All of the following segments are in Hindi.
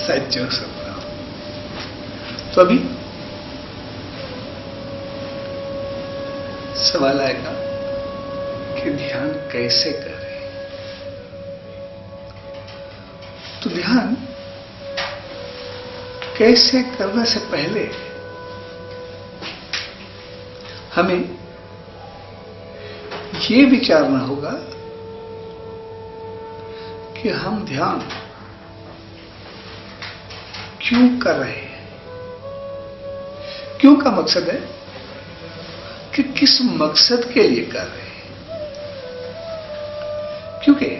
सच्चो सपना। तो अभी सवाल आएगा कि ध्यान कैसे करें। तो ध्यान कैसे करने से पहले हमें ये विचारना होगा कि हम ध्यान क्यों कर रहे हैं। क्यों का मकसद है कि किस मकसद के लिए कर रहे हैं। क्योंकि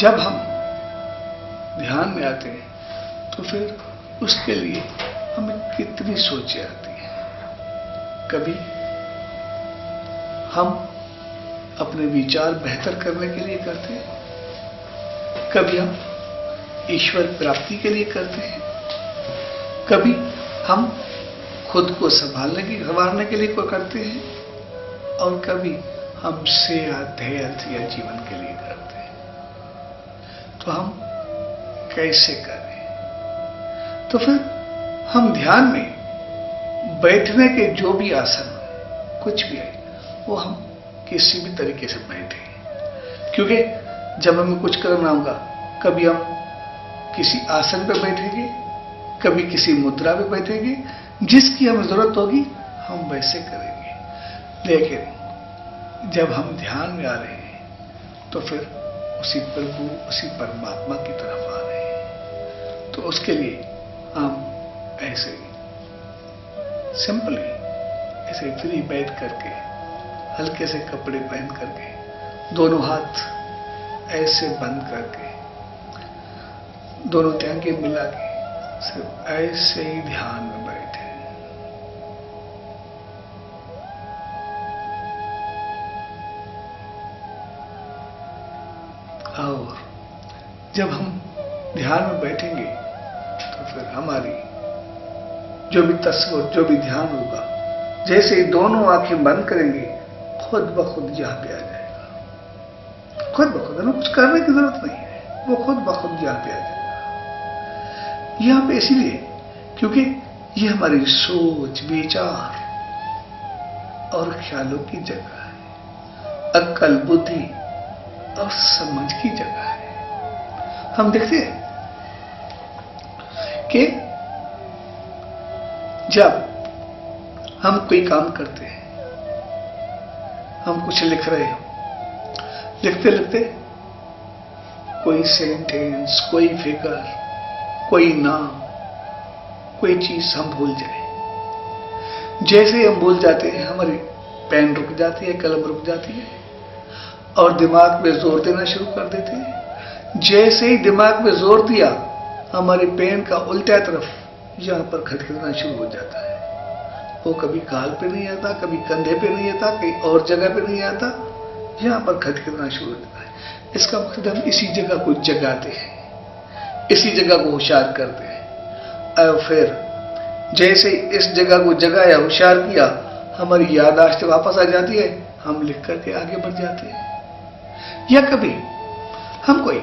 जब हम ध्यान में आते हैं तो फिर उसके लिए हमें कितनी सोचें आती हैं। कभी हम अपने विचार बेहतर करने के लिए करते हैं, कभी हम ईश्वर प्राप्ति के लिए करते हैं, कभी हम खुद को संवारने के लिए करते हैं, और कभी हम ध्येय या जीवन के लिए करते हैं। तो हम कैसे करें? तो फिर हम ध्यान में बैठने के जो भी आसन कुछ भी है वो हम किसी भी तरीके से बैठे, क्योंकि जब हमें कुछ करना होगा कभी हम किसी आसन पर बैठेंगे, कभी किसी मुद्रा पे बैठेंगे, जिसकी हमें जरूरत होगी हम वैसे करेंगे। लेकिन जब हम ध्यान में आ रहे हैं तो फिर उसी प्रभु उसी परमात्मा की तरफ आ रहे हैं। तो उसके लिए हम ऐसे सिंपली ऐसे फ्री बैठ करके हल्के से कपड़े पहन करके दोनों हाथ ऐसे बंद करके दोनों टांगें मिला के सिर्फ ऐसे ही ध्यान में बैठे। और जब हम ध्यान में बैठेंगे तो फिर हमारी जो भी तस्वीर जो भी ध्यान होगा, जैसे ही दोनों आंखें बंद करेंगे खुद ब खुद यहां पे आ जाएगा। खुद ब खुद, हमें कुछ करने की जरूरत नहीं है, वो खुद ब खुद यहां पे आ जाएगा। यहां पे इसीलिए क्योंकि ये हमारी सोच विचार और ख्यालों की जगह है, अक्ल बुद्धि और समझ की जगह है। हम देखते हैं कि जब हम कोई काम करते हैं, हम कुछ लिख रहे हो, लिखते लिखते कोई सेंटेंस, कोई फिगर, कोई नाम, कोई चीज हम भूल जाए। जैसे ही हम भूल जाते हैं हमारी पेन रुक जाती है, कलम रुक जाती है और दिमाग में जोर देना शुरू कर देते हैं। जैसे ही दिमाग में जोर दिया हमारी पेन का उल्टा तरफ यहां पर खटखटाना शुरू हो जाता है। वो कभी गाल पे नहीं आता, कभी कंधे पे नहीं आता, कहीं और जगह पे नहीं आता, यहां पर खटखटाना शुरू हो जाता है। इसका मतलब हम इसी जगह को जगाते हैं, इसी जगह को होशियार करते हैं। और फिर जैसे इस जगह को जगाया, होशियार किया, हमारी याददाश्त वापस आ जाती है, हम लिख करके आगे बढ़ जाते हैं। या कभी हम कोई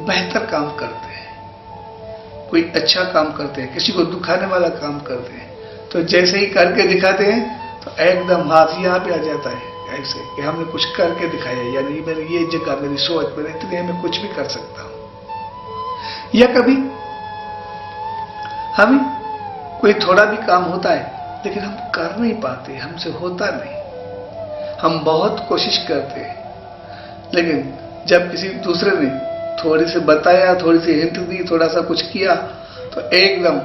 बेहतर काम करते हैं, कोई अच्छा काम करते हैं, किसी को दुखाने वाला काम करते हैं, तो जैसे ही करके दिखाते हैं तो एकदम हाथ यहां पे आ जाता है ऐसे कि हमने कुछ करके दिखाया, यानी मेरी ये जगह, मेरी सोच, मेरे इतने में कुछ भी कर सकता हूं। या कभी हमें कोई थोड़ा भी काम होता है लेकिन हम कर नहीं पाते, हमसे होता नहीं। हम बहुत कोशिश करते हैं लेकिन जब किसी दूसरे ने थोड़ी सी बताया, थोड़ी सी हिंट दी, थोड़ा सा कुछ किया तो एकदम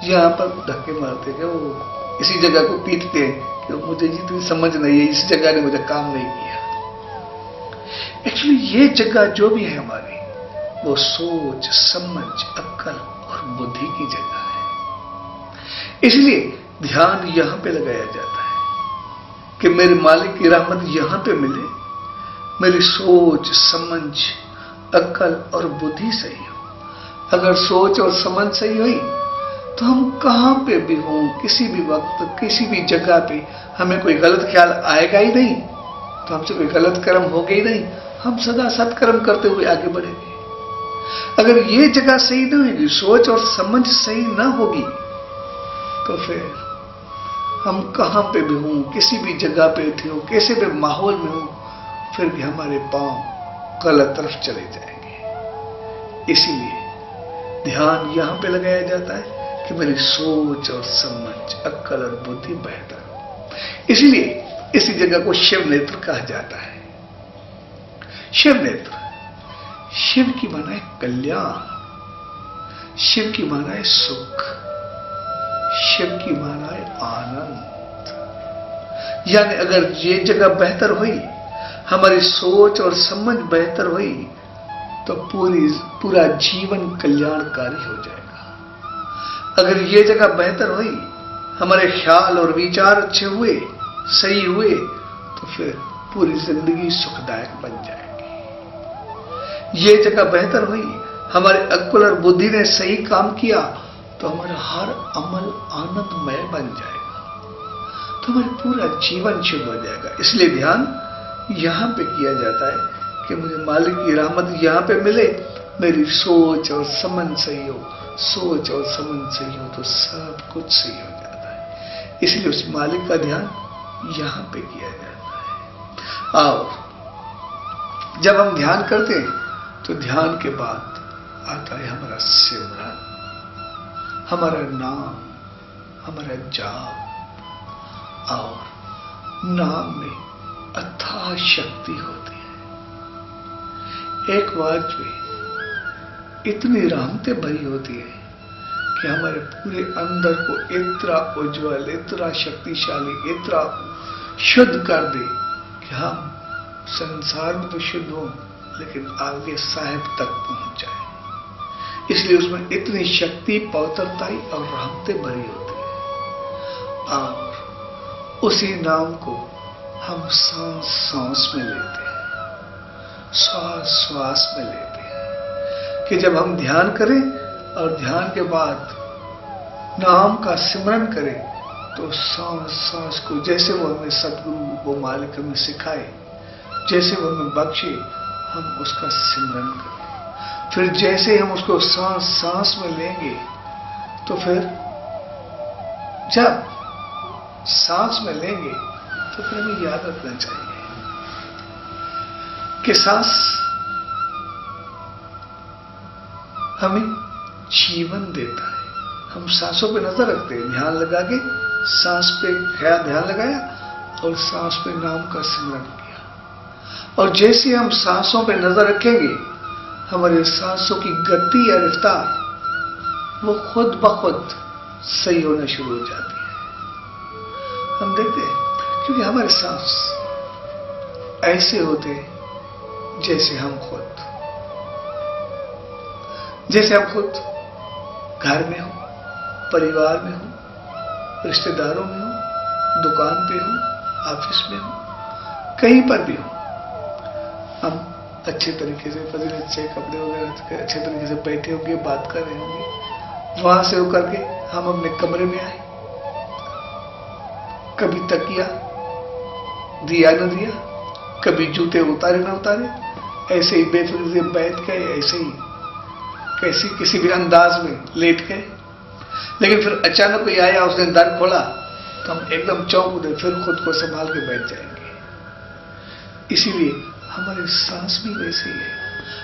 यहां पर धक्के मारते हैं, वो इसी जगह को पीटते हैं कि मुझे जितनी समझ नहीं है, इस जगह ने मुझे काम नहीं किया। एक्चुअली ये जगह जो भी है हमारी, वो सोच समझ अक्ल और बुद्धि की जगह है। इसलिए ध्यान यहां पे लगाया जाता है कि मेरे मालिक की रहमत यहां पे मिले, मेरी सोच समझ अक्ल और बुद्धि सही हो। अगर सोच और समझ सही हुई तो हम कहां पे भी हों, किसी भी वक्त, किसी भी जगह पे हमें कोई गलत ख्याल आएगा ही नहीं, तो हमसे कोई गलत कर्म होगा ही नहीं, हम सदा सत्कर्म करते हुए आगे बढ़ेंगे। अगर ये जगह सही नहीं होगी, सोच और समझ सही ना होगी, तो फिर हम कहां पे भी हों, किसी भी जगह पे थे हो, कैसे भी माहौल में हो, फिर भी हमारे पांव गलत तरफ चले जाएंगे। इसीलिए ध्यान यहां पे लगाया जाता है कि मेरी सोच और समझ, अक्ल और बुद्धि बेहतर हो। इसीलिए इसी जगह को शिव नेत्र कहा जाता है। शिव नेत्र, शिव की माना है कल्याण, शिव की माना है सुख, शिव की माना है आनंद। यानी अगर ये जगह बेहतर हुई, हमारी सोच और समझ बेहतर हुई, तो पूरा जीवन कल्याणकारी हो जाएगा। अगर ये जगह बेहतर हुई, हमारे ख्याल और विचार अच्छे हुए, सही हुए, तो फिर पूरी जिंदगी सुखदायक बन जाएगी। ये जगह बेहतर हुई, हमारे अक्ल और बुद्धि ने सही काम किया, तो हमारा हर अमल आनंदमय बन जाएगा, तो हमारा पूरा जीवन शुभ हो जाएगा। इसलिए ध्यान यहां पे किया जाता है कि मुझे मालिक की रहमत यहां पे मिले, मेरी सोच और समझ सही हो, सोच और समझ सही हो तो सब कुछ सही हो जाता है। इसलिए उस मालिक का ध्यान यहां पे किया जाता है। और जब हम ध्यान करते हैं, तो ध्यान के बाद आता है हमारा सिमरन, हमारा नाम, हमारा जाप। और नाम में अथाह शक्ति होती है। एक बात में इतनी रहमतें भरी होती है कि हमारे पूरे अंदर को इतना उज्जवल, इतना शक्तिशाली, इतना शुद्ध कर दे कि हम संसार में तो शुद्ध हो, लेकिन आगे साहिब तक पहुंच जाए। इसलिए उसमें इतनी शक्ति, पवित्रताई और रहमतें भरी होती है। और उसी नाम को हम सांस सांस में लेते हैं, श्वास श्वास में लेते हैं, कि जब हम ध्यान करें और ध्यान के बाद नाम का सिमरन करें, तो सांस सांस को जैसे वो हमें सदगुरु, वो मालिक हमें सिखाए, जैसे वो हमें बख्शे, हम उसका सिमरन करें। फिर जैसे हम उसको सांस सांस में लेंगे, तो फिर जब सांस में लेंगे, तो फिर हमें याद रखना चाहिए कि सांस हमें जीवन देता है। हम सांसों पे नजर रखते हैं, ध्यान लगा के सांस पे ध्यान लगाया और सांस पे नाम का सिमरन किया, और जैसे हम सांसों पे नजर रखेंगे, हमारे सांसों की गति या रफ्तार वो खुद ब खुद सही होना शुरू हो जाती है। हम देखते हैं, क्योंकि हमारे सांस ऐसे होते हैं जैसे हम खुद घर में हो, परिवार में हो, रिश्तेदारों में हो, दुकान पे हो, ऑफिस में हो, कहीं पर भी हो, हम अच्छे तरीके से फजीलत से कपड़े वगैरह अच्छे तरीके से बैठे होंगे, बात कर रहे होंगे। वहां से होकर के हम अपने कमरे में आए, कभी तकिया दिया न दिया, कभी जूते उतारे न उतारे, ऐसे ही बेफिक्र से बैठ गए, ऐसे ही कैसी किसी भी अंदाज में लेट गए। लेकिन फिर अचानक कोई आया, उसने दर खोला, तो हम एकदम चौंक उठे, फिर खुद को संभाल के बैठ जाएंगे। इसीलिए हमारी सांस भी वैसे ही है।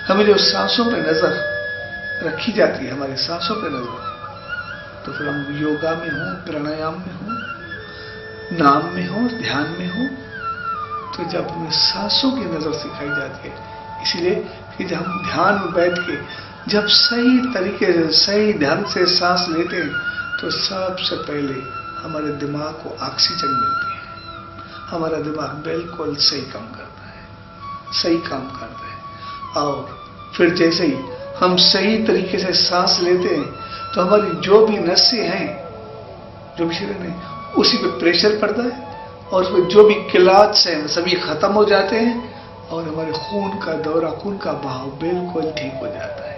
हमें जो सांसों पे नजर रखी जाती है, हमारी सांसों पे नजर, तो फिर हम योगा में हो, प्राणायाम में हो, नाम में हो, ध्यान में हो, तो जब हमें सांसों की नजर सिखाई जाती है। इसलिए कि जब हम ध्यान में बैठ के जब सही तरीके से, सही ढंग से सांस लेते हैं, तो सबसे पहले हमारे दिमाग को ऑक्सीजन मिलती है। हमारा दिमाग बिल्कुल सही काम करता है। और फिर जैसे ही हम सही तरीके से सांस लेते हैं, तो हमारी जो भी नसें हैं, जो भी शरीर है, उसी पे प्रेशर पड़ता है, और उसमें जो भी क्लॉट्स हैं सभी खत्म हो जाते हैं, और हमारे खून का दौरा, खून का बहाव बिल्कुल ठीक हो जाता है।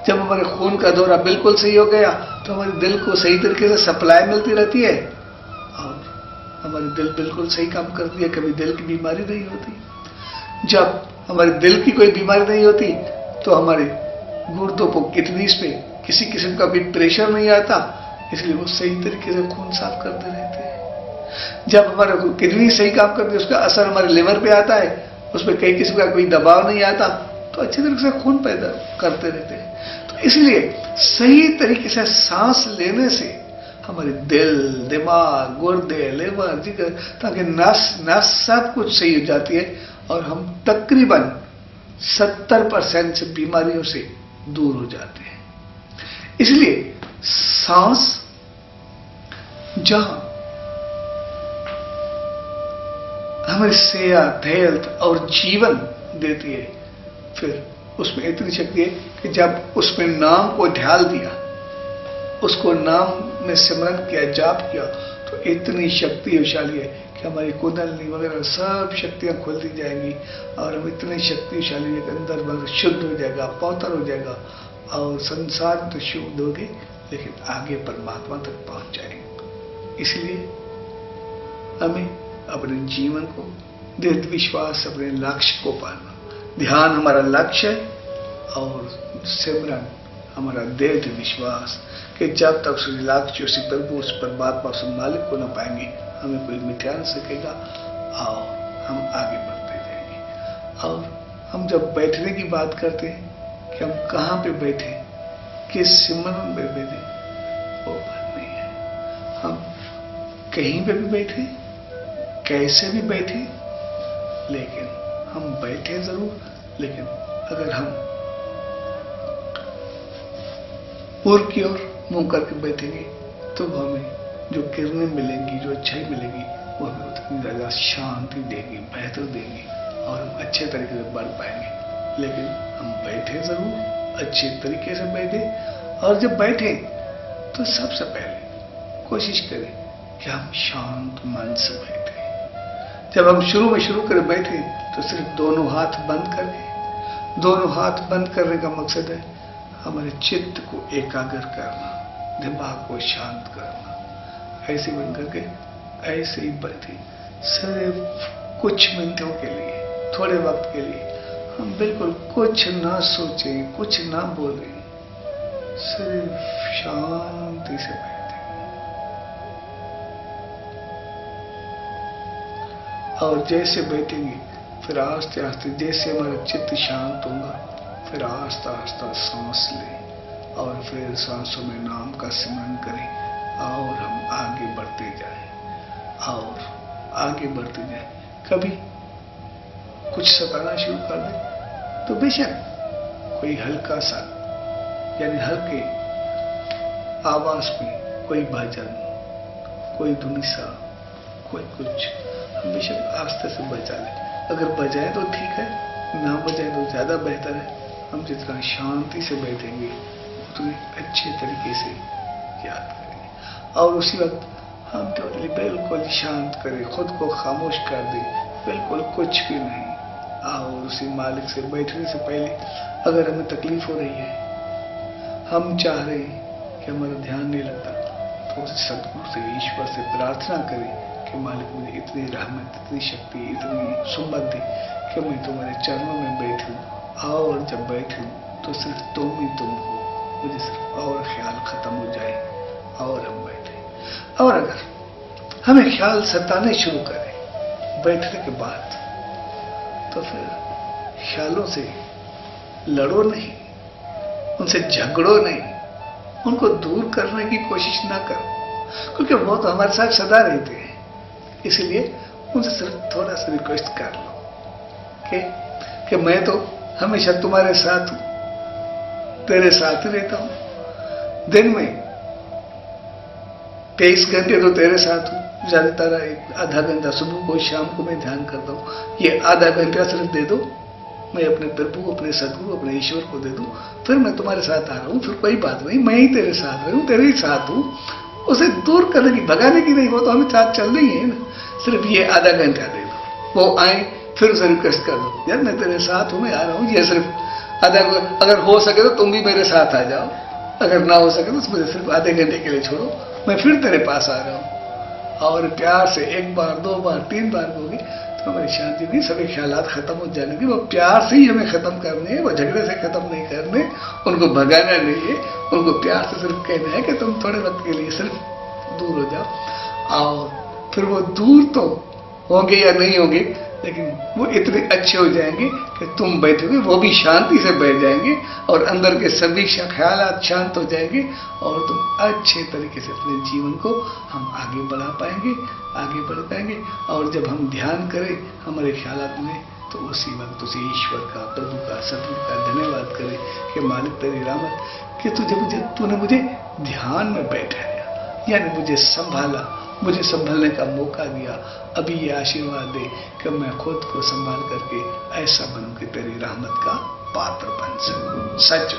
जब हमारे खून का दौरा बिल्कुल सही हो गया, तो हमारे दिल को सही तरीके से सप्लाई मिलती रहती है, और हमारी दिल बिल्कुल सही काम करती है। कभी दिल की बीमारी नहीं होती। जब हमारे दिल की कोई बीमारी नहीं होती, तो हमारे गुर्दों को किडनीज पे किसी किस्म का भी प्रेशर नहीं आता, इसलिए वो सही तरीके से खून साफ करते रहते हैं। जब हमारा किडनी सही काम करती है, उसका असर हमारे लिवर पे आता है, उसमें कई किस्म का कोई दबाव नहीं आता, तो अच्छी तरीके से खून पैदा करते रहते हैं। तो इसलिए सही तरीके से सांस लेने से हमारे दिल, दिमाग, गुर्दे, लिवर, जिगर, ताकि नस सब कुछ सही हो जाती है और हम तकरीबन 70% से बीमारियों से दूर हो जाते हैं। इसलिए सांस जहां हमें सेहत, हेल्थ और जीवन देती है, फिर उसमें इतनी शक्ति है कि जब उसमें नाम को ध्यान दिया, उसको नाम में सिमरन किया, जाप किया, तो इतनी शक्तिशाली है कि हमारी कुंडलिनी वगैरह सब शक्तियां खुलती जाएंगी और हम इतने शक्तिशाली है कि अंदर बाहर शुद्ध हो जाएगा, पवित्र हो जाएगा और संसार तो शुद्ध होगी, लेकिन आगे परमात्मा तक पहुंच जाएंगे। इसलिए हमें अपने जीवन को दृढ़ विश्वास, अपने लक्ष्य को पाना, ध्यान हमारा लक्ष्य है और सिमरन हमारा दृढ़ विश्वास कि जब तक उस लक्ष्य, उस प्रभु, उस परमात्मा, उस मालिक को न पाएंगे, हमें कोई मिटा नहीं सकेगा और हम आगे बढ़ते जाएंगे। और हम जब बैठने की बात करते हैं कि हम कहाँ पे बैठे, किस सिमरन में बैठे, वो बात नहीं है। हम कहीं पे भी बैठे, कैसे भी बैठे, लेकिन हम बैठे जरूर, लेकिन अगर हम पूर्व की ओर मुंह करके बैठेंगे तो हमें जो किरणें मिलेंगी, जो अच्छाई मिलेगी, वो हमें उतनी ज्यादा शांति देगी, बेहतर देगी और हम अच्छे तरीके से बढ़ पाएंगे। लेकिन हम बैठे जरूर, अच्छे तरीके से बैठे, और जब बैठे तो सबसे पहले कोशिश करें कि हम शांत मन से बैठे। जब हम शुरू में शुरू कर बैठे तो सिर्फ दोनों हाथ बंद करके, दोनों हाथ बंद करने का मकसद है हमारे चित्त को एकाग्र करना, दिमाग को शांत करना। ऐसे बंद करके ऐसे ही बैठे, सिर्फ कुछ मिनटों के लिए, थोड़े वक्त के लिए हम बिल्कुल कुछ ना सोचें, कुछ ना बोलें, सिर्फ शांति से बैठे। और जैसे बैठेंगे फिर आस्ते आस्ते जैसे हमारा चित्त शांत होगा, फिर आस्ता आस्ता सांस लें और फिर सांसों में नाम का सिमरन करें और हम आगे बढ़ते जाएं और आगे बढ़ते जाएं। कभी कुछ सताना शुरू कर दे तो बेशक कोई हल्का सा, यानी हल्के आवाज में कोई भजन, कोई धुनी सा, कोई कुछ, हम बेशक आस्ते से बजा लें। अगर बजाए तो ठीक है, ना बजाए तो ज्यादा बेहतर है। हम जितना शांति से बैठेंगे उतने अच्छे तरीके से याद करेंगे। और उसी वक्त हम टोटली बिल्कुल शांत करें, खुद को खामोश कर दें, बिल्कुल कुछ भी नहीं। और उसी मालिक से बैठने से पहले अगर हमें तकलीफ हो रही है, हम चाह रहे हैं कि हमारा ध्यान नहीं लगता, तो उस सदगुरु से, ईश्वर से प्रार्थना करें कि मालिक मुझे इतनी रहमत, इतनी शक्ति, इतनी सुमत दे कि मैं तुम्हारे चरणों में बैठूं, और जब बैठूं तो सिर्फ तुम ही तुम हो, मुझे सिर्फ और ख्याल खत्म हो जाए और हम बैठे। और अगर हमें ख्याल सताने शुरू करें बैठने के बाद, तो फिर ख्यालों से लड़ो नहीं, उनसे झगड़ो नहीं, उनको दूर करने की कोशिश ना करो, क्योंकि वो तो हमारे साथ सदा रहते हैं। इसलिए उनसे सिर्फ थोड़ा सा रिक्वेस्ट कर लो कि मैं तो हमेशा तुम्हारे साथ हूं, तेरे साथ ही रहता हूं। दिन में 23 घंटे तो तेरे साथ हूं, ज्यादातर आधा घंटा सुबह को, शाम को मैं ध्यान करता हूं। ये आधा घंटा सिर्फ दे दो, मैं अपने प्रभु, अपने सदगुरु, अपने ईश्वर को दे दूं, फिर मैं तुम्हारे साथ आ रहा हूं, फिर कोई बात नहीं, मैं ही तेरे साथ रहूं, तेरे ही साथ हूं। उसे दूर करने की, भगाने की नहीं, वो तो हमें साथ चल रही है ना। सिर्फ ये आधा घंटा दे दो, वो आए फिर उसे रिक्वेस्ट कर दो, यार मैं तेरे साथ हूं, मैं आ रहा हूं। ये सिर्फ आधा, अगर हो सके तो तुम भी मेरे साथ आ जाओ, अगर ना हो सके तो मुझे सिर्फ आधे घंटे के लिए छोड़ो, मैं फिर तेरे पास आ रहा हूं। और प्यार से एक बार, 2 बार, 3 बार होगी तो हमारी शांति नहीं, सभी ख्यालात खत्म हो जाएंगे। वो प्यार से ही हमें खत्म करने हैं, वो झगड़े से खत्म नहीं करने, उनको भगाना नहीं है, उनको प्यार से सिर्फ कहना है कि तुम थोड़े वक्त के लिए सिर्फ दूर हो जाओ। और फिर वो दूर तो होंगे या नहीं होंगे, लेकिन वो इतने अच्छे हो जाएंगे कि तुम बैठोगे वो भी शांति से बैठ जाएंगे और अंदर के सभी ख्यालात शांत हो जाएंगे और तुम अच्छे तरीके से अपने जीवन को हम आगे बढ़ा पाएंगे, आगे बढ़ पाएंगे। और जब हम ध्यान करें हमारे ख्यालात में, तो उसी वक्त उसे ईश्वर का, प्रभु का, सतगुरु का धन्यवाद करें कि मालिक तेरी रहमत कि तूने मुझे ध्यान में बैठाया, यानी मुझे संभाला, मुझे संभलने का मौका दिया। अभी ये आशीर्वाद दे कि मैं खुद को संभाल करके ऐसा बनूं कि तेरी रहमत का पात्र बन सकूं। सच